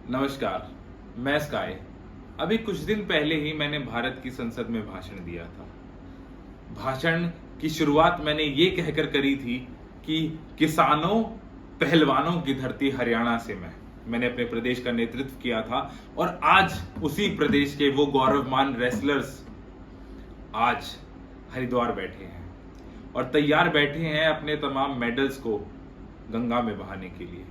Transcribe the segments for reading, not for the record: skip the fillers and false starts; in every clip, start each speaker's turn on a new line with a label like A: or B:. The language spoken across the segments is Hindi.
A: नमस्कार, मैं स्काई। अभी कुछ दिन पहले ही मैंने भारत की संसद में भाषण दिया था। भाषण की शुरुआत मैंने ये कहकर करी थी कि किसानों, पहलवानों की धरती हरियाणा से मैंने अपने प्रदेश का नेतृत्व किया था और आज उसी प्रदेश के वो गौरवमान रेसलर्स आज हरिद्वार बैठे हैं और तैयार बैठे हैं अपने तमाम मेडल्स को गंगा में बहाने के लिए।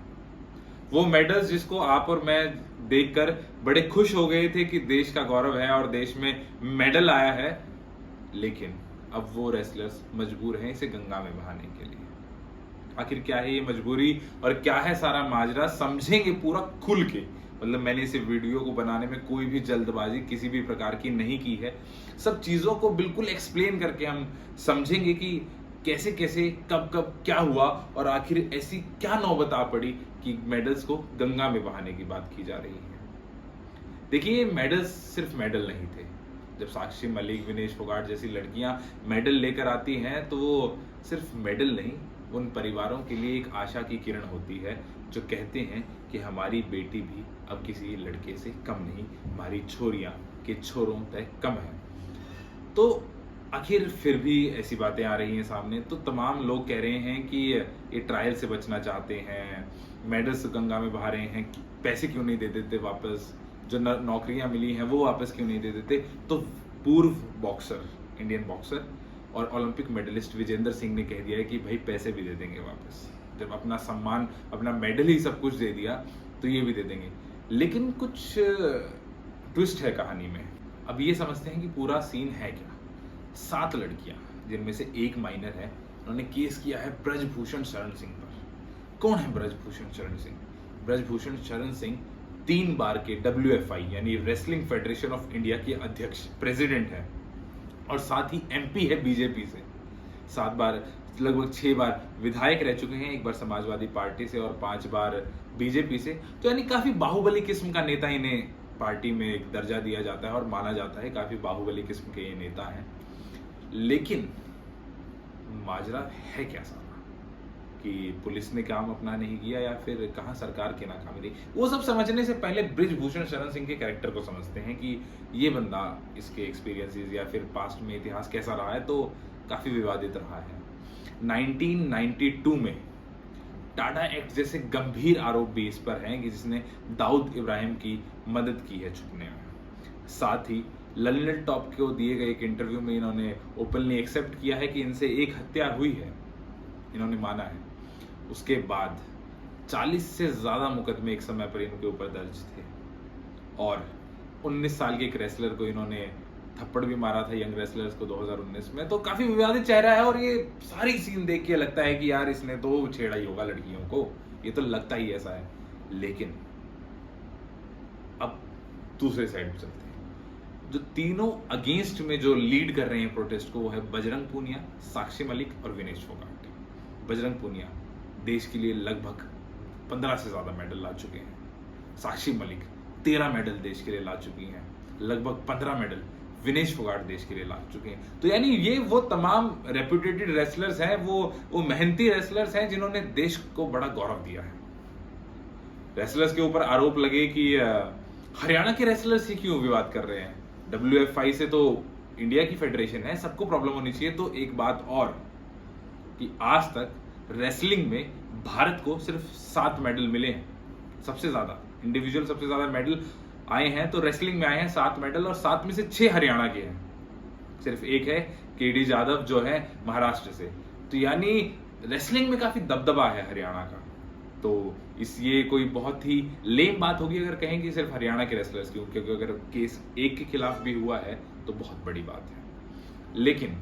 A: वो मेडल्स जिसको आप और मैं देखकर बड़े खुश हो गए थे कि देश का गौरव है और देश में मेडल आया है, लेकिन अब वो रेसलर्स मजबूर हैं इसे गंगा में बहाने के लिए। आखिर क्या है ये मजबूरी और क्या है सारा माजरा, समझेंगे पूरा खुल के। मतलब मैंने इस वीडियो को बनाने में कोई भी जल्दबाजी किसी भी प्रकार की नहीं की है। सब चीजों को बिल्कुल एक्सप्लेन करके हम समझेंगे कि कैसे कैसे कब कब क्या हुआ और आखिर ऐसी क्या नौबत आ पड़ी कि मेडल्स को गंगा में बहाने की बात की जा रही है। देखिए, मेडल्स सिर्फ मेडल नहीं थे। जब साक्षी मलिक, विनेश फोगाट जैसी लड़कियां मेडल लेकर आती हैं तो वो सिर्फ मेडल नहीं, उन परिवारों के लिए एक आशा की किरण होती है जो कहते हैं कि हमारी बेटी भी अब किसी लड़के से कम नहीं, हमारी छोरियां के छोरों तय कम है। तो आखिर फिर भी ऐसी बातें आ रही हैं सामने, तो तमाम लोग कह रहे हैं कि ये ट्रायल से बचना चाहते हैं, मेडल्स गंगा में बहा रहे हैं, पैसे क्यों नहीं दे देते वापस, जो नौकरियां मिली हैं वो वापस क्यों नहीं दे देते। तो पूर्व बॉक्सर, इंडियन बॉक्सर और ओलंपिक मेडलिस्ट विजेंद्र सिंह ने कह दिया है कि भाई पैसे भी दे देंगे वापस। जब अपना सम्मान, अपना मेडल ही सब कुछ दे दिया तो ये भी दे देंगे। लेकिन कुछ ट्विस्ट है कहानी में। अब ये समझते हैं कि पूरा सीन है क्या। 7 लड़कियां, जिनमें से एक माइनर है, उन्होंने केस किया है ब्रजभूषण शरण सिंह पर। कौन है ब्रजभूषण शरण सिंह? ब्रजभूषण शरण सिंह 3 बार के WFI यानी रेसलिंग फेडरेशन ऑफ इंडिया के अध्यक्ष, प्रेसिडेंट है और साथ ही MP है बीजेपी से। 7 बार, लगभग 6 बार विधायक रह चुके हैं, 1 बार समाजवादी पार्टी से और 5 बार बीजेपी से। तो यानी काफी बाहुबली किस्म का नेता इन्हें पार्टी में एक दर्जा दिया जाता है और माना जाता है काफी बाहुबली किस्म के ये नेता हैं। लेकिन माजरा है क्या सारा कि पुलिस ने काम अपना नहीं किया या फिर कहां सरकार की नाकामी रही, वो सब समझने से पहले ब्रिजभूषण शरण सिंह के कैरेक्टर को समझते हैं कि ये बंदा, इसके एक्सपीरियंसेस या फिर पास्ट में इतिहास कैसा रहा है। तो काफी विवादित रहा है। 1992 में टाडा एक्ट जैसे गंभीर आरोप भी इस पर हैं कि जिसने दाऊद इब्राहिम की मदद की है छुपने में। साथ ही ललित टॉप को दिए गए एक इंटरव्यू में इन्होंने ओपनली एक्सेप्ट किया है कि इनसे एक हत्या हुई है, इन्होंने माना है। उसके बाद 40 से ज्यादा मुकदमे एक समय पर इनके ऊपर दर्ज थे और 19 साल के एक रेसलर को इन्होंने थप्पड़ भी मारा था, यंग रेसलर्स को 2019 में। तो काफी विवादित चेहरा है और ये सारी सीन देख के लगता है कि यार इसने तो छेड़ा ही होगा लड़कियों को, ये तो लगता ही ऐसा है। लेकिन अब दूसरे साइड पे चलते हैं। जो तीनों अगेंस्ट में जो लीड कर रहे हैं प्रोटेस्ट को, वो है बजरंग पूनिया, साक्षी मलिक और विनेश फोगाट। बजरंग पूनिया देश के लिए लगभग 15 से ज्यादा मेडल ला चुके हैं। साक्षी मलिक 13 मेडल देश के लिए ला चुकी हैं। लगभग 15 मेडल विनेश फोगाट देश के लिए ला चुके हैं। तो यानी ये वो तमाम रेप्यूटेटेड रेसलर्स हैं, वो मेहनती रेसलर्स हैं जिन्होंने देश को बड़ा गौरव दिया है। रेसलर्स के ऊपर आरोप लगे कि हरियाणा के रेसलर्स ही क्यों विवाद कर रहे हैं, WFI से तो इंडिया की फेडरेशन है, सबको प्रॉब्लम होनी चाहिए। तो एक बात और कि आज तक रेसलिंग में भारत को सिर्फ 7 मेडल मिले हैं, सबसे ज्यादा इंडिविजुअल सबसे ज्यादा मेडल आए हैं तो रेसलिंग में आए हैं 7 मेडल और 7 में से 6 हरियाणा के हैं। सिर्फ एक है KD जाधव जो है महाराष्ट्र से। तो यानी रेसलिंग में काफी दबदबा है हरियाणा का। तो ये कोई बहुत ही लेम बात होगी अगर कहें कि सिर्फ हरियाणा के रेसलर्स की, क्योंकि अगर केस एक के खिलाफ भी हुआ है तो बहुत बड़ी बात है। लेकिन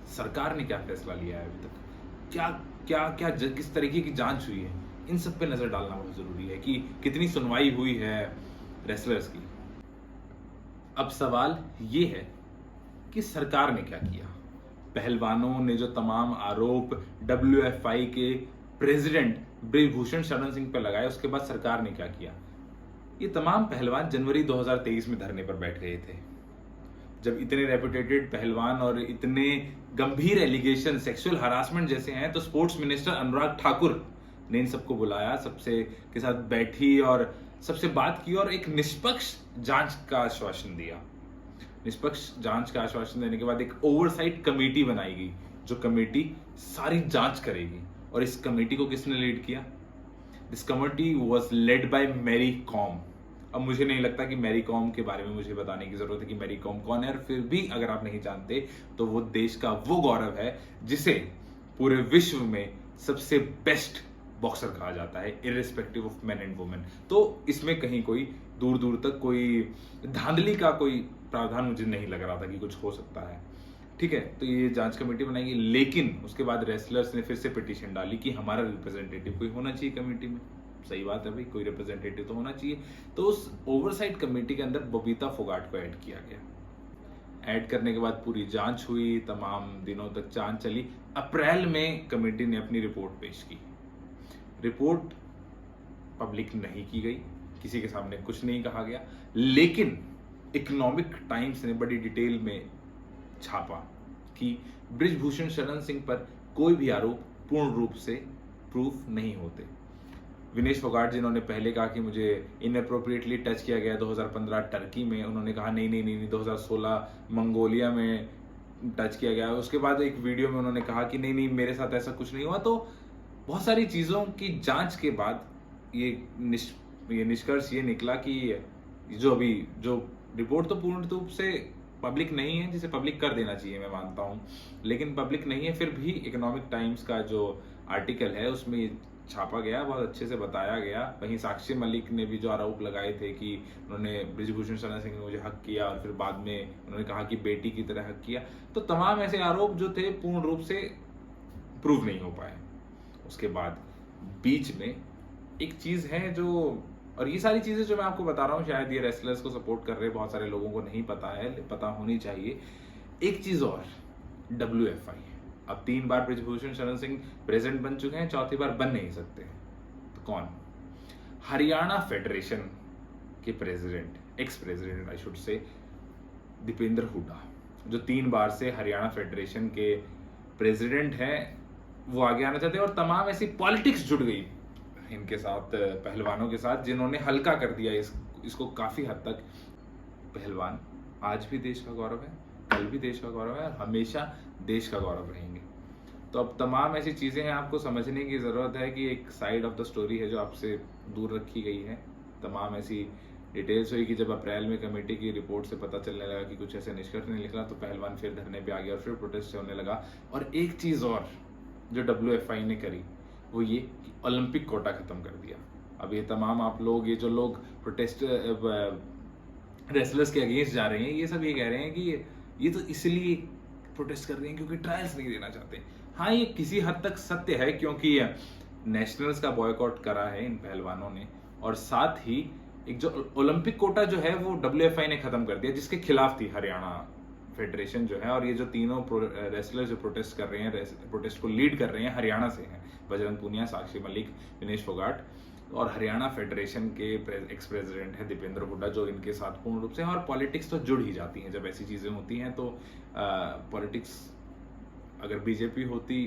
A: सरकार ने क्या फैसला लिया है अभी तक, क्या क्या क्या किस तरीके की जांच हुई है, इन सब पे नजर डालना बहुत जरूरी है कि कितनी सुनवाई हुई है रेसलर्स की। अब सवाल ये है कि सरकार ने क्या किया। पहलवानों ने जो तमाम आरोप WFI के प्रेसिडेंट ब्रिजभूषण शरण सिंह पर लगाए, उसके बाद सरकार ने क्या किया। ये तमाम पहलवान जनवरी 2023 में धरने पर बैठ गए थे, जब इतने रेपुटेटेड पहलवान और इतने गंभीर एलिगेशन सेक्सुअल हरासमेंट जैसे हैं। तो स्पोर्ट्स मिनिस्टर अनुराग ठाकुर ने इन सबको बुलाया, सबसे के साथ बैठी और सबसे बात की और एक निष्पक्ष जांच का आश्वासन दिया। निष्पक्ष जांच का आश्वासन देने के बाद एक ओवरसाइट कमेटी बनाई गई, जो कमेटी सारी जांच करेगी। और इस कमेटी को किसने लीड किया? This committee was led by Mary Kom. अब मुझे नहीं लगता कि मैरी कॉम के बारे में मुझे बताने की जरूरत है कि मैरी कॉम कौन है, और फिर भी अगर आप नहीं जानते तो वो देश का वो गौरव है जिसे पूरे विश्व में सबसे बेस्ट बॉक्सर कहा जाता है, irrespective of main and women. तो इसमें कहीं कोई दूर दूर तक कोई धांधली का कोई प्रावधान मुझे नहीं लग रहा था कि कुछ हो सकता है। ठीक है, तो ये जांच कमेटी बनाएगी, लेकिन उसके बाद रेसलर्स ने फिर से पिटीशन डाली कि हमारा रिप्रेजेंटेटिव कोई होना चाहिए कमेटी में। सही बात है भाई, कोई रिप्रेजेंटेटिव तो होना चाहिए। तो उस ओवरसाइट कमेटी के अंदर बबीता फोगाट को ऐड किया गया। ऐड करने के बाद पूरी जांच हुई, तमाम दिनों तक जांच चली। अप्रैल में कमेटी ने अपनी रिपोर्ट पेश की। रिपोर्ट पब्लिक नहीं की गई, किसी के सामने कुछ नहीं कहा गया, लेकिन इकोनॉमिक टाइम्स ने बड़ी डिटेल में छापा कि बृजभूषण शरण सिंह पर कोई भी आरोप पूर्ण रूप से प्रूफ नहीं होते। विनेश फोगाट जिन्होंने पहले कहा कि मुझे इनअप्रोप्रिएटली टच किया गया 2015 टर्की में, उन्होंने कहा नहीं 2016 मंगोलिया में टच किया गया। उसके बाद एक वीडियो में उन्होंने कहा कि नहीं मेरे साथ ऐसा कुछ नहीं हुआ। तो बहुत सारी चीज़ों की जांच के बाद ये निष्कर्ष ये निकला कि जो रिपोर्ट तो पूर्ण रूप से पब्लिक नहीं है, जिसे पब्लिक कर देना चाहिए, मैं मानता हूँ, लेकिन पब्लिक नहीं है। फिर भी इकोनॉमिक टाइम्स का जो आर्टिकल है उसमें छापा गया, बहुत अच्छे से बताया गया। वहीं साक्षी मलिक ने भी जो आरोप लगाए थे कि उन्होंने बृजभूषण शरण सिंह ने मुझे हक किया और फिर बाद में उन्होंने कहा कि बेटी की तरह हक किया, तो तमाम ऐसे आरोप जो थे पूर्ण रूप से प्रूव नहीं हो पाए। उसके बाद बीच में एक चीज है जो, और ये सारी चीजें जो मैं आपको बता रहा हूँ शायद ये रेसलर्स को सपोर्ट कर रहे बहुत सारे लोगों को नहीं पता है, पता होनी चाहिए। एक चीज और, WFI। अब 3 बार बृजभूषण शरण सिंह प्रेसिडेंट बन चुके हैं, 4थी बार बन नहीं सकते। तो कौन? हरियाणा फेडरेशन के president, ex president I should say, Deepender Hooda, जो 3 बार से हरियाणा फेडरेशन के प्रेसिडेंट हैं, वो आगे आना चाहते हैं। और तमाम ऐसी पॉलिटिक्स जुड़ गई इनके साथ, पहलवानों के साथ, जिन्होंने हल्का कर दिया इसको काफी हद तक। पहलवान आज भी देश का गौरव है, कल भी देश का गौरव है, और हमेशा देश का गौरव रहेंगे। तो अब तमाम ऐसी चीजें हैं, आपको समझने की जरूरत है कि एक साइड ऑफ द स्टोरी है जो आपसे दूर रखी गई है। तमाम ऐसी डिटेल्स हुई कि जब अप्रैल में कमेटी की रिपोर्ट से पता चलने लगा कि कुछ ऐसे निष्कर्ष नहीं निकला, तो पहलवान फिर धरने पे आ गया और फिर प्रोटेस्ट होने लगा। और एक चीज और जो WFI ने करी वो ये कि ओलंपिक कोटा खत्म कर दिया। अब ये तमाम आप लोग, ये जो लोग प्रोटेस्ट रेसलर्स के अगेंस्ट जा रहे हैं, ये सब ये कह रहे हैं कि ये तो इसलिए प्रोटेस्ट कर रहे हैं क्योंकि ट्रायल्स नहीं देना चाहते। हाँ, ये किसी हद तक सत्य है, क्योंकि नेशनल्स का बॉयकॉट करा है इन पहलवानों ने, और साथ ही एक जो ओलंपिक कोटा जो है वो WFI ने खत्म कर दिया, जिसके खिलाफ थी हरियाणा फेडरेशन जो है। और ये जो तीनों रेसलर जो प्रोटेस्ट कर रहे हैं, प्रोटेस्ट को लीड कर रहे हैं, हरियाणा से हैं। बजरंग पूनिया, साक्षी मलिक, विनेश फोगाट, और हरियाणा फेडरेशन के एक्स प्रेसिडेंट है दीपेंद्र हुड्डा, जो इनके साथ पूर्ण रूप से। और पॉलिटिक्स तो जुड़ ही जाती हैं जब ऐसी चीजें होती हैं। तो पॉलिटिक्स, अगर बीजेपी होती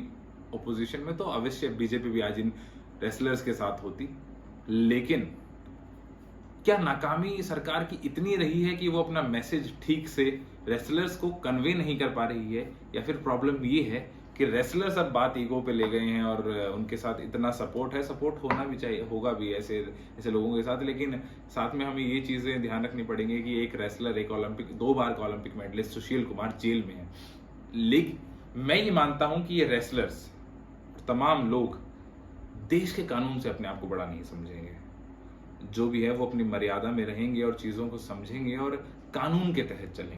A: ओपोजिशन में तो अवश्य बीजेपी भी आज इन रेसलर्स के साथ होती। लेकिन क्या नाकामी सरकार की इतनी रही है कि वो अपना मैसेज ठीक से रेसलर्स को कन्वे नहीं कर पा रही है, या फिर प्रॉब्लम ये है कि रेसलर्स अब बात ईगो पे ले गए हैं और उनके साथ इतना सपोर्ट है, सपोर्ट होना भी चाहिए, होगा भी ऐसे लोगों के साथ। लेकिन साथ में हमें ये चीजें ध्यान रखनी पड़ेंगी कि एक रेसलर, एक ओलंपिक 2 बार का Olympic medallist Sushil Kumar jail में है। लेकिन मैं ये मानता हूं कि ये रेसलर्स, तमाम लोग देश के कानून से अपने आप को बड़ा नहीं समझेंगे। जो भी है वो अपनी मर्यादा में रहेंगे और चीजों को समझेंगे और कानून के तहत चलेंगे।